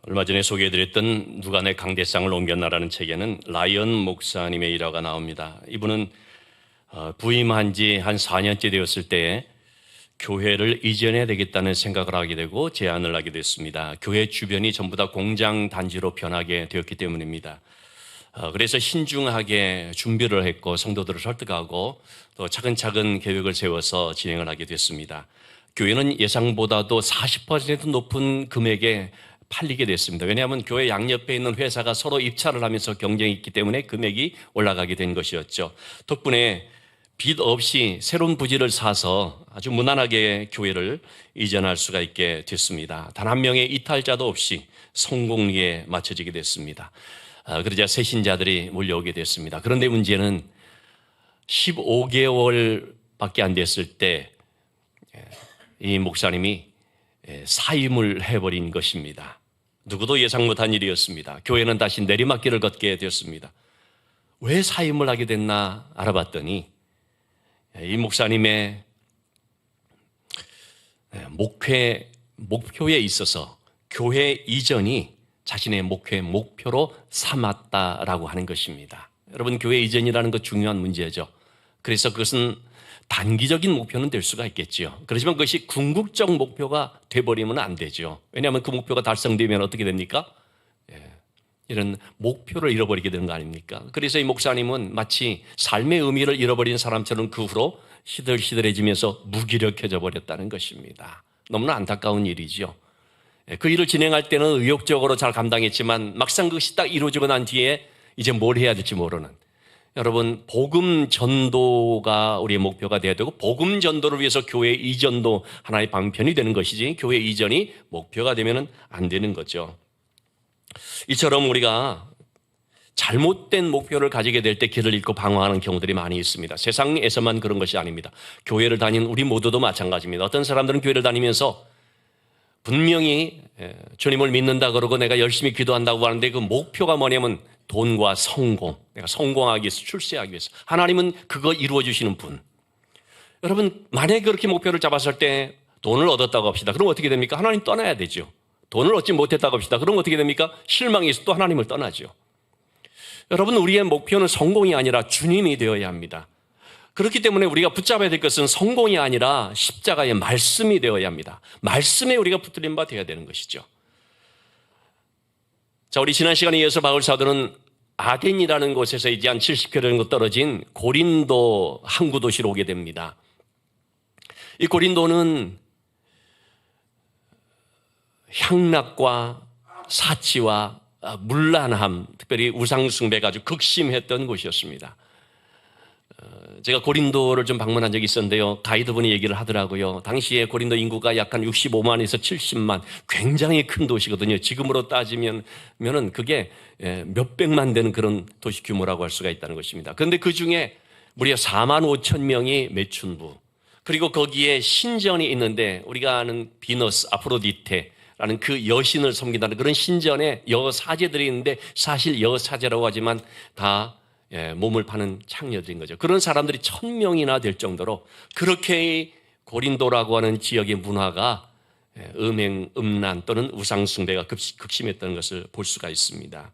얼마 전에 소개해드렸던 누가 내 강대상을 옮겼나라는 책에는 라이언 목사님의 일화가 나옵니다. 이분은 부임한 지 한 4년째 되었을 때 교회를 이전해야 되겠다는 생각을 하게 되고 제안을 하게 됐습니다. 교회 주변이 전부 다 공장 단지로 변하게 되었기 때문입니다. 그래서 신중하게 준비를 했고 성도들을 설득하고 또 차근차근 계획을 세워서 진행을 하게 됐습니다. 교회는 예상보다도 40% 높은 금액에 팔리게 됐습니다. 왜냐하면 교회 양옆에 있는 회사가 서로 입찰을 하면서 경쟁이 있기 때문에 금액이 올라가게 된 것이었죠. 덕분에 빚 없이 새로운 부지를 사서 아주 무난하게 교회를 이전할 수가 있게 됐습니다. 단 한 명의 이탈자도 없이 성공리에 맞춰지게 됐습니다. 그러자 새신자들이 몰려오게 됐습니다. 그런데 문제는 15개월밖에 안 됐을 때 이 목사님이 사임을 해버린 것입니다. 누구도 예상 못한 일이었습니다. 교회는 다시 내리막길을 걷게 되었습니다. 왜 사임을 하게 됐나 알아봤더니 이 목사님의 목표에 있어서 교회 이전이 자신의 목표로 삼았다라고 하는 것입니다. 여러분, 교회 이전이라는 것 중요한 문제죠. 그래서 그것은 단기적인 목표는 될 수가 있겠지요. 그렇지만 그것이 궁극적 목표가 돼버리면 안 되죠. 왜냐하면 그 목표가 달성되면 어떻게 됩니까? 이런 목표를 잃어버리게 되는 거 아닙니까? 그래서 이 목사님은 마치 삶의 의미를 잃어버린 사람처럼 그 후로 시들시들해지면서 무기력해져 버렸다는 것입니다. 너무나 안타까운 일이죠. 그 일을 진행할 때는 의욕적으로 잘 감당했지만 막상 그것이 딱 이루어지고 난 뒤에 이제 뭘 해야 될지 모르는, 여러분, 복음 전도가 우리의 목표가 되어야 되고 복음 전도를 위해서 교회 이전도 하나의 방편이 되는 것이지 교회 이전이 목표가 되면 안 되는 거죠. 이처럼 우리가 잘못된 목표를 가지게 될 때 길을 잃고 방황하는 경우들이 많이 있습니다. 세상에서만 그런 것이 아닙니다. 교회를 다니는 우리 모두도 마찬가지입니다. 어떤 사람들은 교회를 다니면서 분명히 주님을 믿는다 그러고 내가 열심히 기도한다고 하는데 그 목표가 뭐냐면 돈과 성공, 내가 성공하기 위해서, 출세하기 위해서. 하나님은 그거 이루어 주시는 분. 여러분, 만약에 그렇게 목표를 잡았을 때 돈을 얻었다고 합시다. 그럼 어떻게 됩니까? 하나님 떠나야 되죠. 돈을 얻지 못했다고 합시다. 그럼 어떻게 됩니까? 실망해서 또 하나님을 떠나죠. 여러분, 우리의 목표는 성공이 아니라 주님이 되어야 합니다. 그렇기 때문에 우리가 붙잡아야 될 것은 성공이 아니라 십자가의 말씀이 되어야 합니다. 말씀에 우리가 붙들린 바 되어야 되는 것이죠. 자, 우리 지난 시간에 이어서 바울 사도는 아덴이라는 곳에서 이제 한 70km 떨어진 고린도 항구 도시로 오게 됩니다. 이 고린도는 향락과 사치와 문란함, 특별히 우상숭배가 아주 극심했던 곳이었습니다. 제가 고린도를 좀 방문한 적이 있었는데요. 가이드분이 얘기를 하더라고요. 당시에 고린도 인구가 약 한 65만에서 70만, 굉장히 큰 도시거든요. 지금으로 따지면 그게 몇백만 되는 그런 도시 규모라고 할 수가 있다는 것입니다. 그런데 그 중에 무려 4만 5천 명이 매춘부, 그리고 거기에 신전이 있는데 우리가 아는 비너스, 아프로디테라는 그 여신을 섬긴다는 그런 신전에 여사제들이 있는데 사실 여사제라고 하지만 다 몸을 파는 창녀들인 거죠. 그런 사람들이 1000명이나 될 정도로 그렇게 고린도라고 하는 지역의 문화가 음행, 음란 또는 우상숭배가 극심했던 것을 볼 수가 있습니다.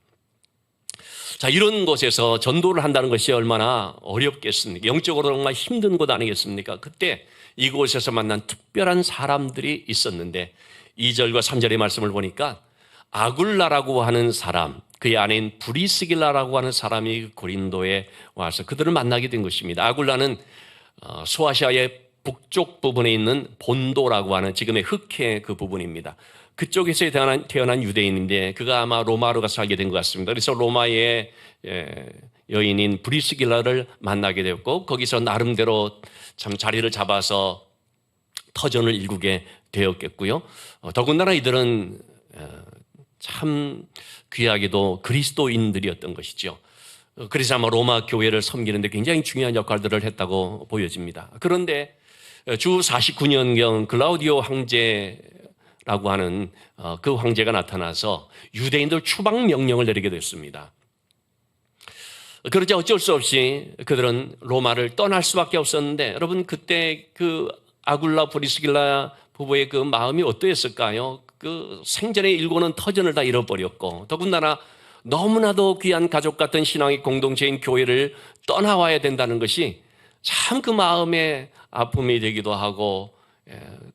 자, 이런 곳에서 전도를 한다는 것이 얼마나 어렵겠습니까? 영적으로 정말 힘든 곳 아니겠습니까? 그때 이곳에서 만난 특별한 사람들이 있었는데 2절과 3절의 말씀을 보니까 아굴라라고 하는 사람, 그의 아내인 브리스길라라고 하는 사람이 고린도에 와서 그들을 만나게 된 것입니다. 아굴라는 소아시아의 북쪽 부분에 있는 본도라고 하는 지금의 흑해 그 부분입니다. 그쪽에서 태어난 유대인인데 그가 아마 로마로 가서 살게 된 것 같습니다. 그래서 로마의 여인인 브리스길라를 만나게 되었고 거기서 나름대로 참 자리를 잡아서 터전을 일구게 되었겠고요. 더군다나 이들은 참 귀하게도 그리스도인들이었던 것이죠. 그래서 아마 로마 교회를 섬기는데 굉장히 중요한 역할들을 했다고 보여집니다. 그런데 주 49년경 글라우디오 황제라고 하는 그 황제가 나타나서 유대인들 추방 명령을 내리게 됐습니다. 그러자 어쩔 수 없이 그들은 로마를 떠날 수밖에 없었는데 여러분, 그때 그 아굴라 브리스길라 부부의 그 마음이 어떠했을까요? 그 생전의 일고는 터전을 다 잃어버렸고 더군다나 너무나도 귀한 가족 같은 신앙의 공동체인 교회를 떠나와야 된다는 것이 참 그 마음에 아픔이 되기도 하고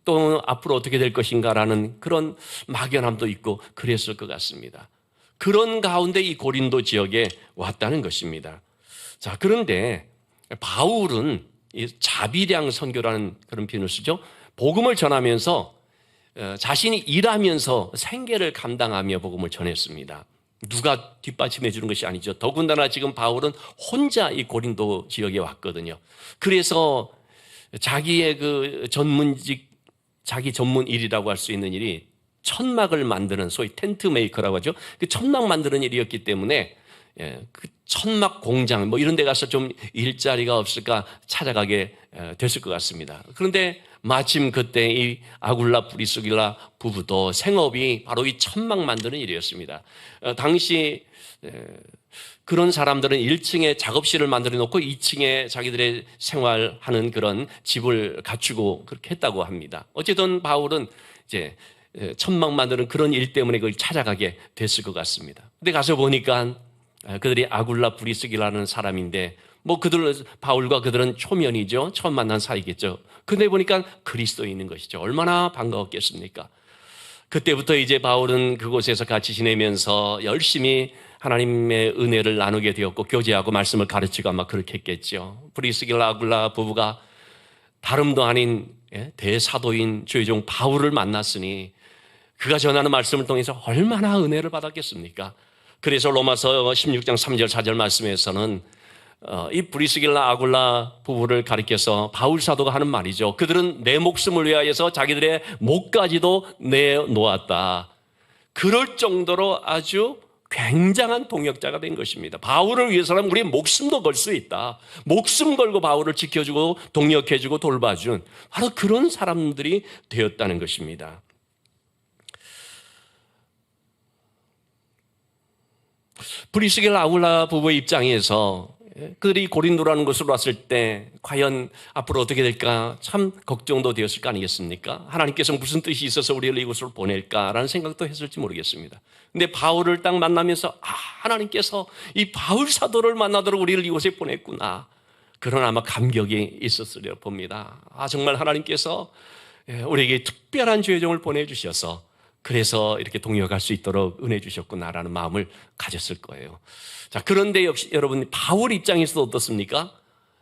또 앞으로 어떻게 될 것인가라는 그런 막연함도 있고 그랬을 것 같습니다. 그런 가운데 이 고린도 지역에 왔다는 것입니다. 자, 그런데 바울은 이 자비량 선교라는 그런 표현을 쓰죠. 복음을 전하면서 자신이 일하면서 생계를 감당하며 복음을 전했습니다. 누가 뒷받침해 주는 것이 아니죠. 더군다나 지금 바울은 혼자 이 고린도 지역에 왔거든요. 그래서 자기의 그 전문직, 자기 전문 일이라고 할 수 있는 일이 천막을 만드는 소위 텐트 메이커라고 하죠. 그 천막 만드는 일이었기 때문에 그 천막 공장 뭐 이런 데 가서 좀 일자리가 없을까 찾아가게 됐을 것 같습니다. 그런데 마침 그때 이 아굴라 브리스길라 부부도 생업이 바로 이 천막 만드는 일이었습니다. 당시 그런 사람들은 1층에 작업실을 만들어 놓고 2층에 자기들의 생활하는 그런 집을 갖추고 그렇게 했다고 합니다. 어쨌든 바울은 이제 천막 만드는 그런 일 때문에 그걸 찾아가게 됐을 것 같습니다. 근데 가서 보니까 그들이 아굴라 브리스기라는 사람인데 뭐 바울과 그들은 초면이죠. 처음 만난 사이겠죠. 근데 보니까 그리스도인인 것이죠. 얼마나 반가웠겠습니까? 그때부터 이제 바울은 그곳에서 같이 지내면서 열심히 하나님의 은혜를 나누게 되었고 교제하고 말씀을 가르치고 아마 그렇게 했겠죠. 브리스길라 아굴라 부부가 다름도 아닌 대사도인 주의 종 바울을 만났으니 그가 전하는 말씀을 통해서 얼마나 은혜를 받았겠습니까? 그래서 로마서 16장 3절 4절 말씀에서는 이 브리스길라 아굴라 부부를 가리켜서 바울 사도가 하는 말이죠. 그들은 내 목숨을 위하여서 자기들의 목까지도 내놓았다. 그럴 정도로 아주 굉장한 동역자가 된 것입니다. 바울을 위해서는 우리 목숨도 걸 수 있다. 목숨 걸고 바울을 지켜주고 동역해주고 돌봐준 바로 그런 사람들이 되었다는 것입니다. 브리스길라 아굴라 부부의 입장에서 그들이 고린도라는 곳으로 왔을 때 과연 앞으로 어떻게 될까 참 걱정도 되었을 거 아니겠습니까? 하나님께서 무슨 뜻이 있어서 우리를 이곳으로 보낼까라는 생각도 했을지 모르겠습니다. 근데 바울을 딱 만나면서 하나님께서 이 바울 사도를 만나도록 우리를 이곳에 보냈구나. 그런 아마 감격이 있었으려 봅니다. 정말 하나님께서 우리에게 특별한 죄종을 보내주셔서 그래서 이렇게 동역할 수 있도록 은혜 주셨구나라는 마음을 가졌을 거예요. 자, 그런데 역시 여러분 바울 입장에서도 어떻습니까?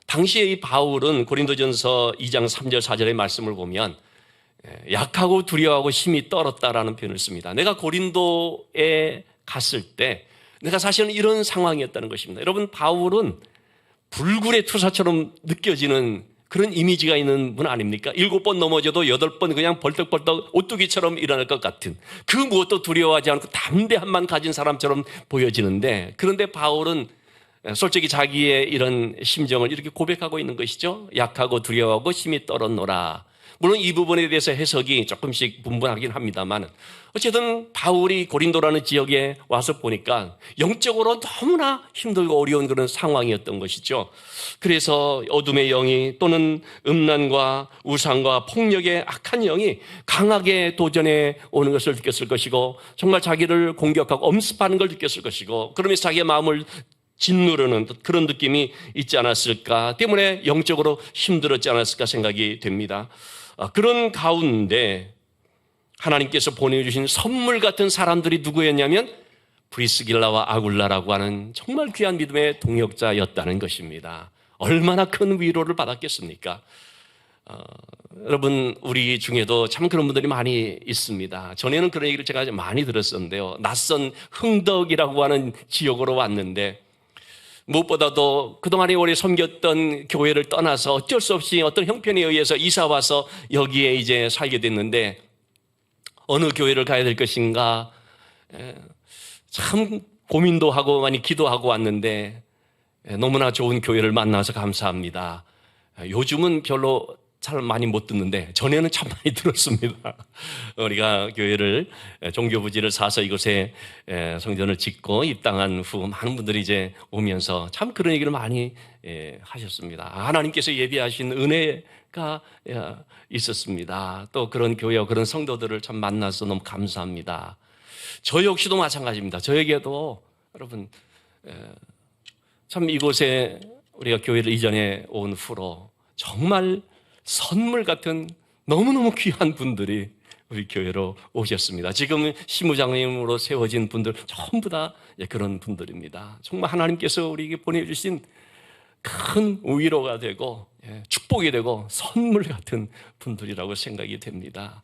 당시에 이 바울은 고린도전서 2장 3절 4절의 말씀을 보면 약하고 두려워하고 힘이 떨었다라는 표현을 씁니다. 내가 고린도에 갔을 때 내가 사실은 이런 상황이었다는 것입니다. 여러분 바울은 불굴의 투사처럼 느껴지는 그런 이미지가 있는 분 아닙니까? 7번 넘어져도 8번 그냥 벌떡벌떡 오뚜기처럼 일어날 것 같은 그 무엇도 두려워하지 않고 담대함만 가진 사람처럼 보여지는데 그런데 바울은 솔직히 자기의 이런 심정을 이렇게 고백하고 있는 것이죠. 약하고 두려워하고 힘이 떨었노라. 물론 이 부분에 대해서 해석이 조금씩 분분하긴 합니다만 어쨌든 바울이 고린도라는 지역에 와서 보니까 영적으로 너무나 힘들고 어려운 그런 상황이었던 것이죠. 그래서 어둠의 영이 또는 음란과 우상과 폭력의 악한 영이 강하게 도전해 오는 것을 느꼈을 것이고 정말 자기를 공격하고 엄습하는 걸 느꼈을 것이고 그러면서 자기의 마음을 짓누르는 그런 느낌이 있지 않았을까 때문에 영적으로 힘들었지 않았을까 생각이 됩니다. 그런 가운데 하나님께서 보내주신 선물 같은 사람들이 누구였냐면 브리스길라와 아굴라라고 하는 정말 귀한 믿음의 동역자였다는 것입니다. 얼마나 큰 위로를 받았겠습니까? 여러분 우리 중에도 참 그런 분들이 많이 있습니다. 전에는 그런 얘기를 제가 많이 들었었는데요. 낯선 흥덕이라고 하는 지역으로 왔는데 무엇보다도 그동안에 오래 섬겼던 교회를 떠나서 어쩔 수 없이 어떤 형편에 의해서 이사 와서 여기에 이제 살게 됐는데 어느 교회를 가야 될 것인가 참 고민도 하고 많이 기도하고 왔는데 너무나 좋은 교회를 만나서 감사합니다. 요즘은 별로 잘 많이 못 듣는데 전에는 참 많이 들었습니다. 우리가 교회를 종교부지를 사서 이곳에 성전을 짓고 입당한 후 많은 분들이 이제 오면서 참 그런 얘기를 많이 하셨습니다. 하나님께서 예비하신 은혜가 있었습니다. 또 그런 교회와 그런 성도들을 참 만나서 너무 감사합니다. 저 역시도 마찬가지입니다. 저에게도 여러분 참 이곳에 우리가 교회를 이전해 온 후로 정말 선물 같은 너무너무 귀한 분들이 우리 교회로 오셨습니다. 지금 시무장님으로 세워진 분들 전부 다 그런 분들입니다. 정말 하나님께서 우리에게 보내주신 큰 위로가 되고 축복이 되고 선물 같은 분들이라고 생각이 됩니다.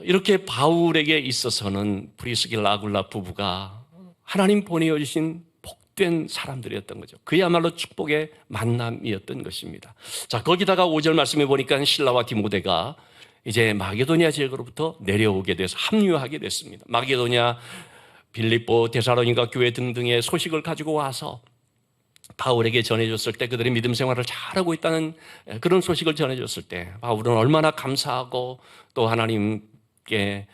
이렇게 바울에게 있어서는 브리스길라 아굴라 부부가 하나님 보내주신 복된 사람들이었던 거죠. 그야말로 축복의 만남이었던 것입니다. 자, 거기다가 5절 말씀해 보니까 실라와 디모데가 이제 마게도니아 지역으로부터 내려오게 돼서 합류하게 됐습니다. 마게도니아, 빌립보, 데살로니가 교회 등등의 소식을 가지고 와서 바울에게 전해줬을 때 그들의 믿음 생활을 잘하고 있다는 그런 소식을 전해줬을 때 바울은 얼마나 감사하고 또 하나님께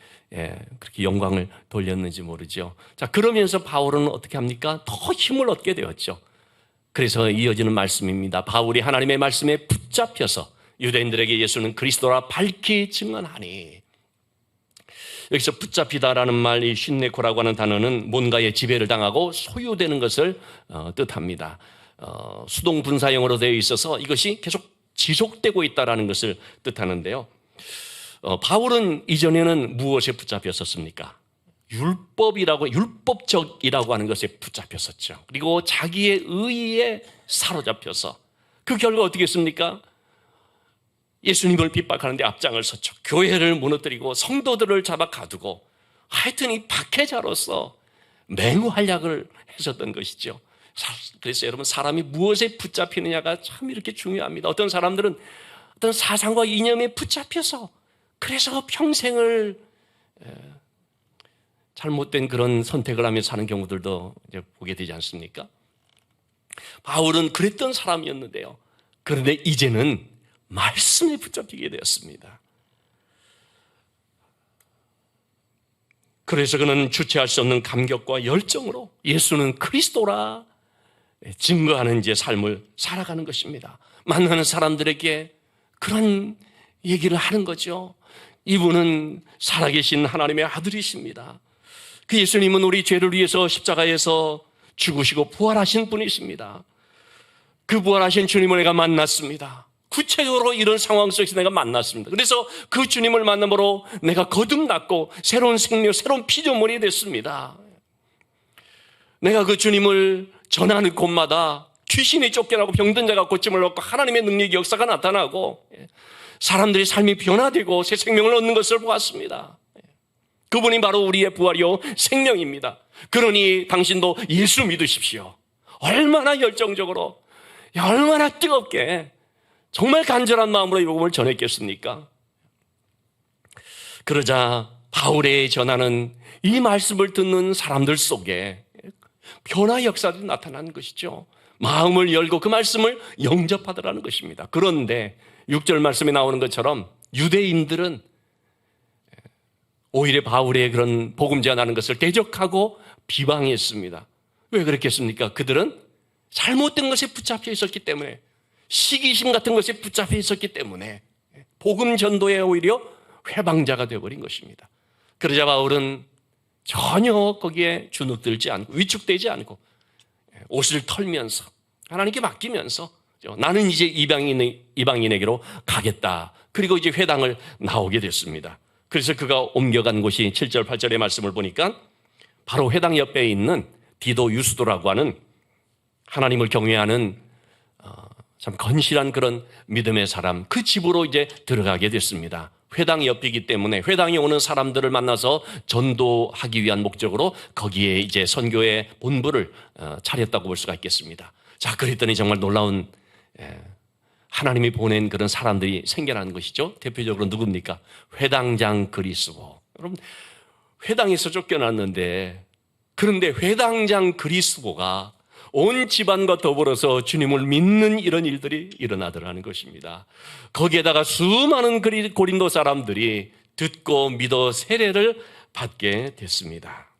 그렇게 영광을 돌렸는지 모르죠. 자, 그러면서 바울은 어떻게 합니까? 더 힘을 얻게 되었죠. 그래서 이어지는 말씀입니다. 바울이 하나님의 말씀에 붙잡혀서 유대인들에게 예수는 그리스도라 밝히 증언하니. 여기서 붙잡히다라는 말, 이 쉰네코라고 하는 단어는 뭔가의 지배를 당하고 소유되는 것을 뜻합니다. 수동 분사형으로 되어 있어서 이것이 계속 지속되고 있다라는 것을 뜻하는데요. 바울은 이전에는 무엇에 붙잡혔었습니까? 율법적이라고 하는 것에 붙잡혔었죠. 그리고 자기의 의의에 사로잡혀서 그 결과 어떻게 했습니까? 예수님을 핍박하는데 앞장을 섰죠. 교회를 무너뜨리고 성도들을 잡아 가두고 하여튼 이 박해자로서 맹활약을 했었던 것이죠. 그래서 여러분, 사람이 무엇에 붙잡히느냐가 참 이렇게 중요합니다. 어떤 사람들은 어떤 사상과 이념에 붙잡혀서 그래서 평생을 잘못된 그런 선택을 하며 사는 경우들도 이제 보게 되지 않습니까? 바울은 그랬던 사람이었는데요. 그런데 이제는 말씀에 붙잡히게 되었습니다. 그래서 그는 주체할 수 없는 감격과 열정으로 예수는 그리스도라 증거하는 이제 삶을 살아가는 것입니다. 만나는 사람들에게 그런 얘기를 하는 거죠. 이분은 살아계신 하나님의 아들이십니다. 그 예수님은 우리 죄를 위해서 십자가에서 죽으시고 부활하신 분이십니다. 그 부활하신 주님을 내가 만났습니다. 구체적으로 이런 상황 속에서 내가 만났습니다. 그래서 그 주님을 만남으로 내가 거듭났고 새로운 생명, 새로운 피조물이 됐습니다. 내가 그 주님을 전하는 곳마다 귀신이 쫓겨나고 병든 자가 고침을 얻고 하나님의 능력의 역사가 나타나고 사람들의 삶이 변화되고 새 생명을 얻는 것을 보았습니다. 그분이 바로 우리의 부활이요 생명입니다. 그러니 당신도 예수 믿으십시오. 얼마나 열정적으로, 얼마나 뜨겁게, 정말 간절한 마음으로 이 복음을 전했겠습니까? 그러자 바울의 전하는 이 말씀을 듣는 사람들 속에 변화 역사도 나타나는 것이죠. 마음을 열고 그 말씀을 영접하더라는 것입니다. 그런데 6절 말씀에 나오는 것처럼 유대인들은 오히려 바울의 그런 복음 전하는 것을 대적하고 비방했습니다. 왜 그랬겠습니까? 그들은 잘못된 것에 붙잡혀 있었기 때문에, 시기심 같은 것에 붙잡혀 있었기 때문에 복음 전도에 오히려 회방자가 되어버린 것입니다. 그러자 바울은 전혀 거기에 주눅들지 않고 위축되지 않고 옷을 털면서 하나님께 맡기면서 나는 이제 이방인에게로 가겠다. 그리고 이제 회당을 나오게 됐습니다. 그래서 그가 옮겨간 곳이 7절 8절의 말씀을 보니까 바로 회당 옆에 있는 디도 유스도라고 하는 하나님을 경외하는 참 건실한 그런 믿음의 사람, 그 집으로 이제 들어가게 됐습니다. 회당 옆이기 때문에 회당에 오는 사람들을 만나서 전도하기 위한 목적으로 거기에 이제 선교의 본부를 차렸다고 볼 수가 있겠습니다. 자, 그랬더니 정말 놀라운 하나님이 보낸 그런 사람들이 생겨난 것이죠. 대표적으로 누굽니까? 회당장 그리스도. 여러분, 회당에서 쫓겨났는데, 그런데 회당장 그리스도가 온 집안과 더불어서 주님을 믿는 이런 일들이 일어나더라는 것입니다. 거기에다가 수많은 고린도 사람들이 듣고 믿어 세례를 받게 됐습니다.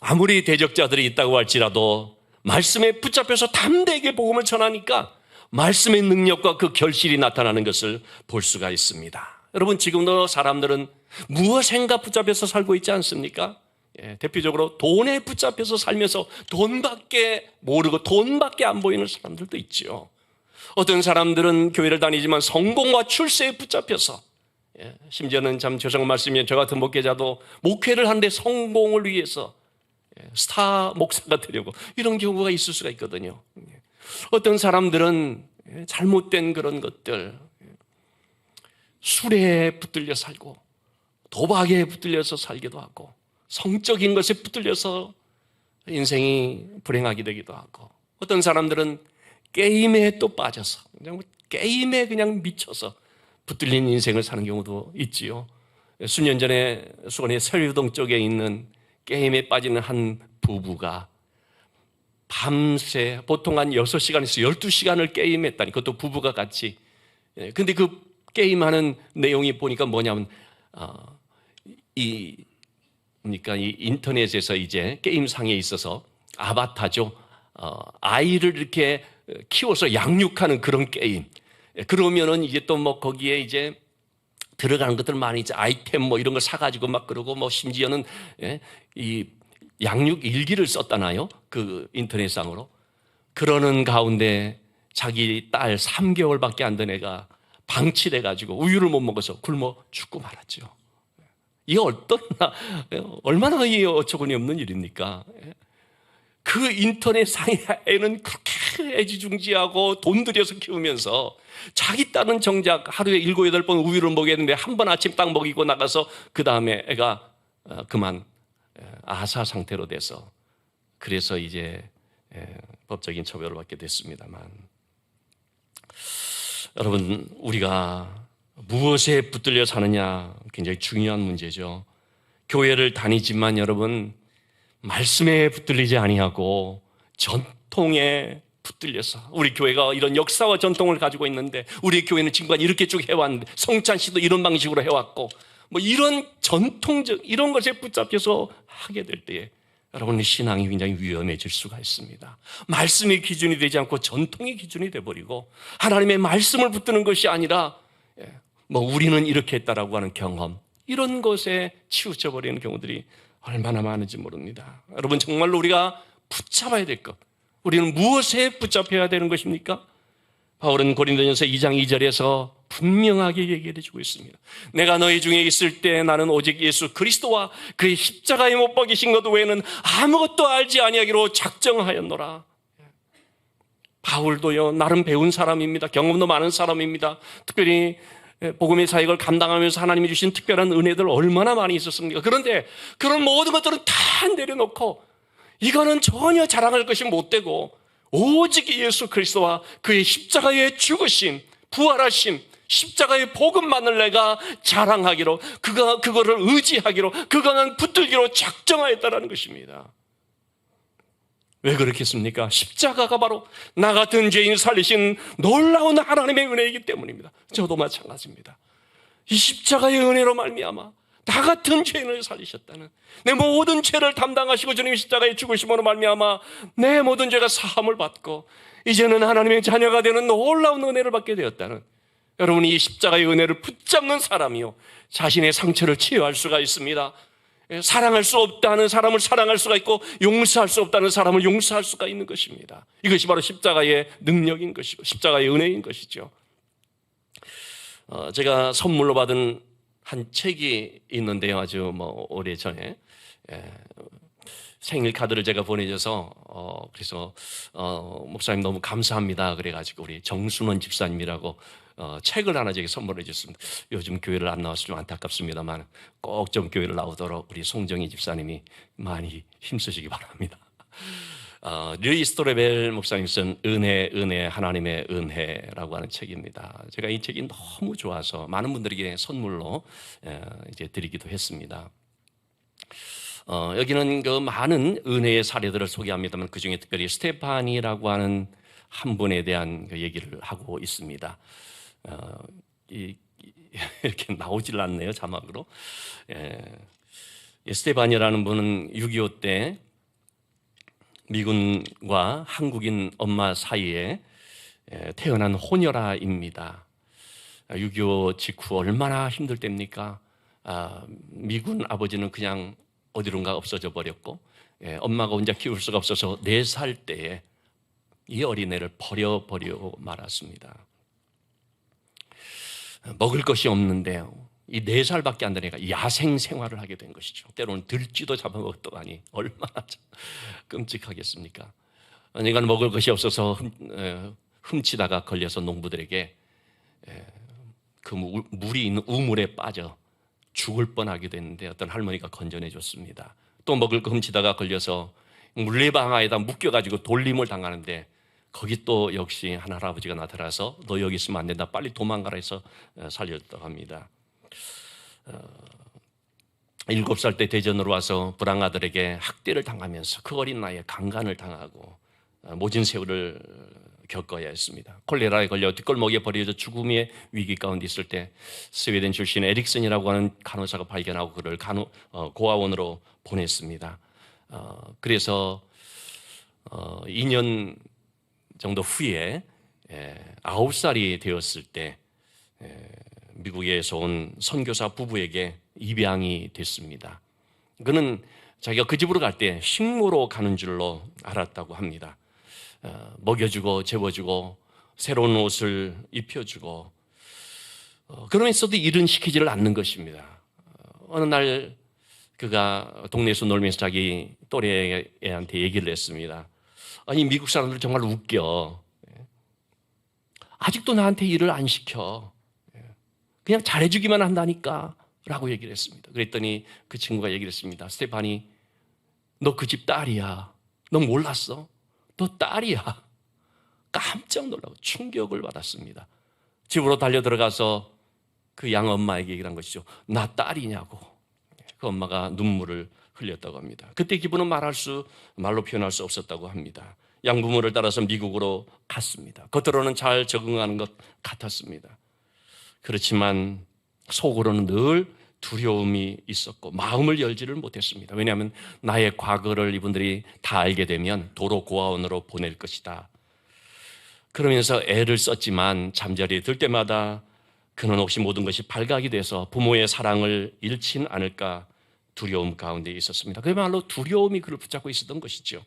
아무리 대적자들이 있다고 할지라도 말씀에 붙잡혀서 담대하게 복음을 전하니까 말씀의 능력과 그 결실이 나타나는 것을 볼 수가 있습니다. 여러분, 지금도 사람들은 무엇인가 붙잡혀서 살고 있지 않습니까? 대표적으로 돈에 붙잡혀서 살면서 돈밖에 모르고 돈밖에 안 보이는 사람들도 있지요. 어떤 사람들은 교회를 다니지만 성공과 출세에 붙잡혀서, 심지어는 참 죄송한 말씀이면 저 같은 목회자도 목회를 하는데 성공을 위해서 스타 목사가 되려고 이런 경우가 있을 수가 있거든요. 어떤 사람들은 잘못된 그런 것들, 술에 붙들려 살고 도박에 붙들려서 살기도 하고 성적인 것에 붙들려서 인생이 불행하게 되기도 하고, 어떤 사람들은 게임에 또 빠져서 그냥 게임에 그냥 미쳐서 붙들린 인생을 사는 경우도 있지요. 수년 전에 수원의 서유동 쪽에 있는 게임에 빠지는 한 부부가 밤새 보통 한 6시간에서 12시간을 게임했다니, 그것도 부부가 같이. 근데 그 게임하는 내용이 보니까 뭐냐면, 이 인터넷에서 이제 게임상에 있어서 아바타죠. 아이를 이렇게 키워서 양육하는 그런 게임. 그러면은 이제 또 뭐 거기에 이제 들어가는 것들 많이 이제 아이템 뭐 이런 걸 사가지고 막 그러고, 뭐 심지어는 이 양육 일기를 썼다나요? 그 인터넷상으로. 그러는 가운데 자기 딸 3개월밖에 안 된 애가 방치돼가지고 우유를 못 먹어서 굶어 죽고 말았죠. 이게 얼마나 이 어처구니 없는 일입니까? 그 인터넷상의 애는 그렇게 애지중지하고 돈 들여서 키우면서 자기 딸은 정작 하루에 7, 8번 우유를 먹여야 되는데 한 번 아침 딱 먹이고 나가서 그 다음에 애가 그만 아사 상태로 돼서, 그래서 이제 법적인 처벌을 받게 됐습니다만, 여러분, 우리가 무엇에 붙들려 사느냐 굉장히 중요한 문제죠. 교회를 다니지만 여러분, 말씀에 붙들리지 아니하고 전통에 붙들려서, 우리 교회가 이런 역사와 전통을 가지고 있는데 우리 교회는 지금까지 이렇게 쭉 해왔는데 성찬 씨도 이런 방식으로 해왔고, 뭐 이런 전통적 이런 것에 붙잡혀서 하게 될 때에 여러분의 신앙이 굉장히 위험해질 수가 있습니다. 말씀이 기준이 되지 않고 전통이 기준이 돼버리고 하나님의 말씀을 붙드는 것이 아니라 뭐 우리는 이렇게 했다라고 하는 경험, 이런 것에 치우쳐 버리는 경우들이 얼마나 많은지 모릅니다. 여러분, 정말로 우리가 붙잡아야 될 것, 우리는 무엇에 붙잡혀야 되는 것입니까? 바울은 고린도전서 2장 2절에서 분명하게 얘기해 주고 있습니다. 내가 너희 중에 있을 때 나는 오직 예수 그리스도와 그의 십자가에 못 박이신 것 외에는 아무것도 알지 아니하기로 작정하였노라. 바울도요, 나름 배운 사람입니다. 경험도 많은 사람입니다. 특별히 복음의 사역을 감당하면서 하나님이 주신 특별한 은혜들 얼마나 많이 있었습니까? 그런데 그런 모든 것들은 다 내려놓고 이거는 전혀 자랑할 것이 못되고 오직 예수 그리스도와 그의 십자가의 죽으심, 부활하심, 십자가의 복음만을 내가 자랑하기로, 그거를 의지하기로, 그거는 붙들기로 작정하였다라는 것입니다. 왜 그렇겠습니까? 십자가가 바로 나 같은 죄인 살리신 놀라운 하나님의 은혜이기 때문입니다. 저도 마찬가지입니다. 이 십자가의 은혜로 말미암아 나 같은 죄인을 살리셨다는, 내 모든 죄를 담당하시고 주님이 십자가에 죽으심으로 말미암아 내 모든 죄가 사함을 받고 이제는 하나님의 자녀가 되는 놀라운 은혜를 받게 되었다는, 여러분이 이 십자가의 은혜를 붙잡는 사람이요, 자신의 상처를 치유할 수가 있습니다. 사랑할 수 없다는 사람을 사랑할 수가 있고 용서할 수 없다는 사람을 용서할 수가 있는 것입니다. 이것이 바로 십자가의 능력인 것이고 십자가의 은혜인 것이죠. 제가 선물로 받은 한 책이 있는데요, 아주 오래전에 생일 카드를 제가 보내줘서 그래서 목사님 너무 감사합니다 그래가지고 우리 정순원 집사님이라고 책을 하나 제게 선물해 줬습니다. 요즘 교회를 안 나와서 좀 안타깝습니다만 꼭 좀 교회를 나오도록 우리 송정희 집사님이 많이 힘쓰시기 바랍니다. 르이스 토레벨 목사님 쓴 은혜 하나님의 은혜라고 하는 책입니다. 제가 이 책이 너무 좋아서 많은 분들에게 선물로 이제 드리기도 했습니다. 여기는 그 많은 은혜의 사례들을 소개합니다만 그 중에 특별히 스테파니라고 하는 한 분에 대한 그 얘기를 하고 있습니다. 이렇게 나오질 않네요, 자막으로. 스테파니라는 분은 6.25 때 미군과 한국인 엄마 사이에 태어난 호녀라입니다. 6.25 직후 얼마나 힘들 때입니까? 미군 아버지는 그냥 어디론가 없어져 버렸고, 엄마가 혼자 키울 수가 없어서 4살 때에 이 어린애를 버려버려 말았습니다. 먹을 것이 없는데요. 이 4살밖에 안 되니까 야생 생활을 하게 된 것이죠. 때로는 들쥐도 잡아먹었더니 얼마나 끔찍하겠습니까? 그러니까 먹을 것이 없어서 훔치다가 걸려서 농부들에게 그 물이 있는 우물에 빠져 죽을 뻔하게 됐는데 어떤 할머니가 건져내 줬습니다. 또 먹을 거 훔치다가 걸려서 물레방아에다 묶여가지고 돌림을 당하는데 거기 또 역시 한 할아버지가 나타나서 너 여기 있으면 안 된다, 빨리 도망가라 해서 살렸다고 합니다. 7살 때 대전으로 와서 불황아들에게 학대를 당하면서 그 어린 나이에 강간을 당하고 모진 세월을 겪어야 했습니다. 콜레라에 걸려 뒷골목에 버려져 죽음의 위기 가운데 있을 때 스웨덴 출신 에릭슨이라고 하는 간호사가 발견하고 그를 고아원으로 보냈습니다. 그래서 2년 정도 후에 9살이 되었을 때 미국에서 온 선교사 부부에게 입양이 됐습니다. 그는 자기가 그 집으로 갈 때 식모로 가는 줄로 알았다고 합니다. 먹여주고 재워주고 새로운 옷을 입혀주고 그러면서도 일은 시키지를 않는 것입니다. 어느 날 그가 동네에서 놀면서 자기 또래 애한테 얘기를 했습니다. 아니, 미국 사람들 정말 웃겨. 아직도 나한테 일을 안 시켜. 그냥 잘해주기만 한다니까 라고 얘기를 했습니다. 그랬더니 그 친구가 얘기를 했습니다. 스테파니, 너 그 집 딸이야. 너 몰랐어? 너 딸이야. 깜짝 놀라고 충격을 받았습니다. 집으로 달려 들어가서 그 양 엄마에게 얘기를 한 것이죠. 나 딸이냐고. 그 엄마가 눈물을 흘렸다고 합니다. 그때 기분은 말로 표현할 수 없었다고 합니다. 양부모를 따라서 미국으로 갔습니다. 겉으로는 잘 적응하는 것 같았습니다. 그렇지만 속으로는 늘 두려움이 있었고 마음을 열지를 못했습니다. 왜냐하면 나의 과거를 이분들이 다 알게 되면 도로 고아원으로 보낼 것이다. 그러면서 애를 썼지만 잠자리에 들 때마다 그는 혹시 모든 것이 발각이 돼서 부모의 사랑을 잃진 않을까 두려움 가운데 있었습니다. 그야말로 두려움이 그를 붙잡고 있었던 것이죠.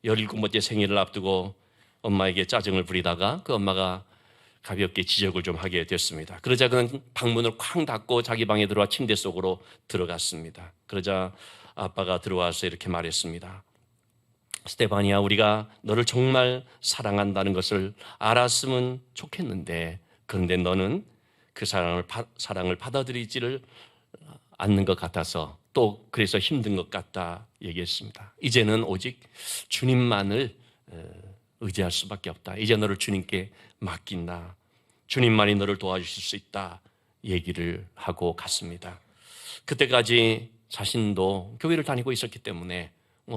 17번째 생일을 앞두고 엄마에게 짜증을 부리다가 그 엄마가 가볍게 지적을 좀 하게 됐습니다. 그러자 그는 방문을 쾅 닫고 자기 방에 들어와 침대 속으로 들어갔습니다. 그러자 아빠가 들어와서 이렇게 말했습니다. 스테파니야, 우리가 너를 정말 사랑한다는 것을 알았으면 좋겠는데 그런데 너는 그 사랑을 받아들이지를 않는 것 같아서 또 그래서 힘든 것 같다 얘기했습니다. 이제는 오직 주님만을 의지할 수밖에 없다. 이제 너를 주님께 맡긴다. 주님만이 너를 도와주실 수 있다 얘기를 하고 갔습니다. 그때까지 자신도 교회를 다니고 있었기 때문에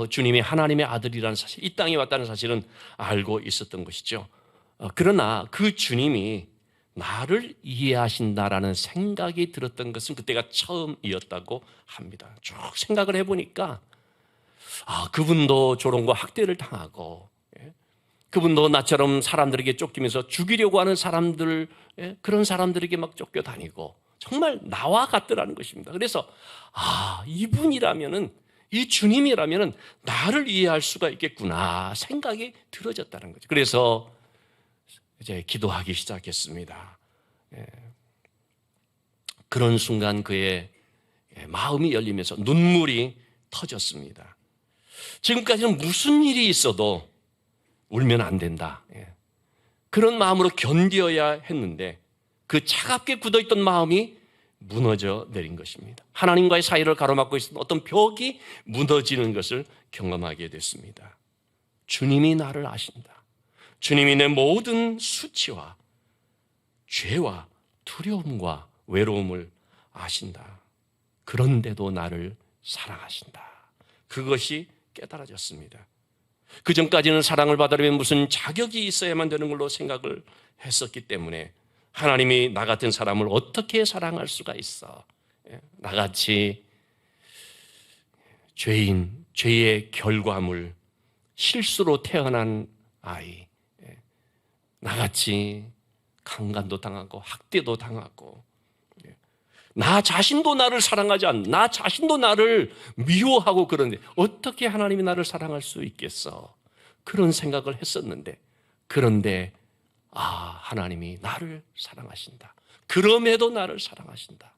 주님이 하나님의 아들이라는 사실, 이 땅에 왔다는 사실은 알고 있었던 것이죠. 그러나 그 주님이 나를 이해하신다라는 생각이 들었던 것은 그때가 처음이었다고 합니다. 쭉 생각을 해보니까 그분도 조롱과 학대를 당하고 그분도 나처럼 사람들에게 쫓기면서 죽이려고 하는 사람들, 그런 사람들에게 막 쫓겨다니고 정말 나와 같더라는 것입니다. 그래서 이분이라면은, 이 주님이라면은 나를 이해할 수가 있겠구나 생각이 들어졌다는 거죠. 그래서 이제 기도하기 시작했습니다. 그런 순간 그의 마음이 열리면서 눈물이 터졌습니다. 지금까지는 무슨 일이 있어도 울면 안 된다. 그런 마음으로 견뎌야 했는데 그 차갑게 굳어있던 마음이 무너져 내린 것입니다. 하나님과의 사이를 가로막고 있었던 어떤 벽이 무너지는 것을 경험하게 됐습니다. 주님이 나를 아신다. 주님이 내 모든 수치와 죄와 두려움과 외로움을 아신다. 그런데도 나를 사랑하신다. 그것이 깨달아졌습니다. 그 전까지는 사랑을 받으려면 무슨 자격이 있어야만 되는 걸로 생각을 했었기 때문에 하나님이 나 같은 사람을 어떻게 사랑할 수가 있어? 나같이 죄인, 죄의 결과물, 실수로 태어난 아이, 나같이 강간도 당하고 학대도 당하고 나 자신도 나를 사랑하지 않는, 나 자신도 나를 미워하고 그런데 어떻게 하나님이 나를 사랑할 수 있겠어? 그런 생각을 했었는데, 그런데 하나님이 나를 사랑하신다. 그럼에도 나를 사랑하신다.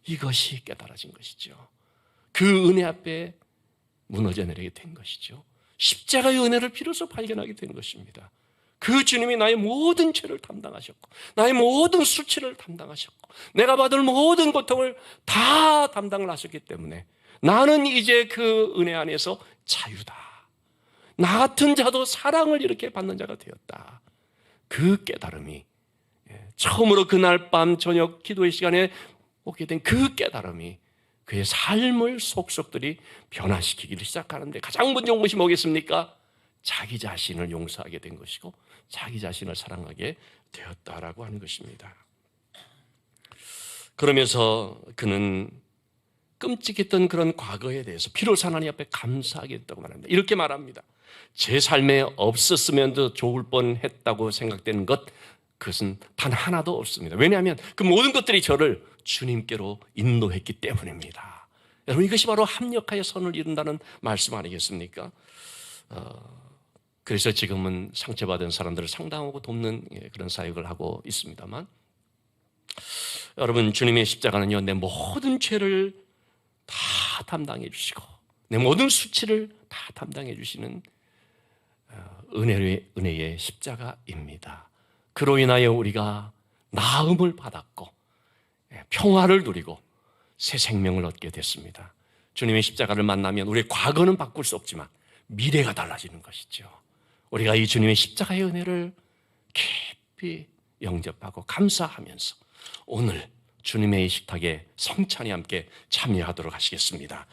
이것이 깨달아진 것이죠. 그 은혜 앞에 무너져 내리게 된 것이죠. 십자가의 은혜를 비로소 발견하게 된 것입니다. 그 주님이 나의 모든 죄를 담당하셨고 나의 모든 수치를 담당하셨고 내가 받을 모든 고통을 다 담당을 하셨기 때문에 나는 이제 그 은혜 안에서 자유다. 나 같은 자도 사랑을 이렇게 받는 자가 되었다. 그 깨달음이 처음으로 그날 밤 저녁 기도의 시간에 오게 된 그 깨달음이 그의 삶을 속속들이 변화시키기를 시작하는데 가장 먼저 온 것이 뭐겠습니까? 자기 자신을 용서하게 된 것이고 자기 자신을 사랑하게 되었다라고 하는 것입니다. 그러면서 그는 끔찍했던 그런 과거에 대해서 비로소 하나님 앞에 감사하게 됐다고 말합니다. 이렇게 말합니다. 제 삶에 없었으면 더 좋을 뻔했다고 생각되는 것, 그것은 단 하나도 없습니다. 왜냐하면 그 모든 것들이 저를 주님께로 인도했기 때문입니다. 여러분, 이것이 바로 합력하여 선을 이룬다는 말씀 아니겠습니까? 그래서 지금은 상처받은 사람들을 상담하고 돕는 그런 사역을 하고 있습니다만, 여러분, 주님의 십자가는요, 내 모든 죄를 다 담당해 주시고 내 모든 수치를 다 담당해 주시는 은혜의 십자가입니다. 그로 인하여 우리가 나음을 받았고 평화를 누리고 새 생명을 얻게 됐습니다. 주님의 십자가를 만나면 우리의 과거는 바꿀 수 없지만 미래가 달라지는 것이죠. 우리가 이 주님의 십자가의 은혜를 깊이 영접하고 감사하면서 오늘 주님의 이 식탁에 성찬이 함께 참여하도록 하시겠습니다.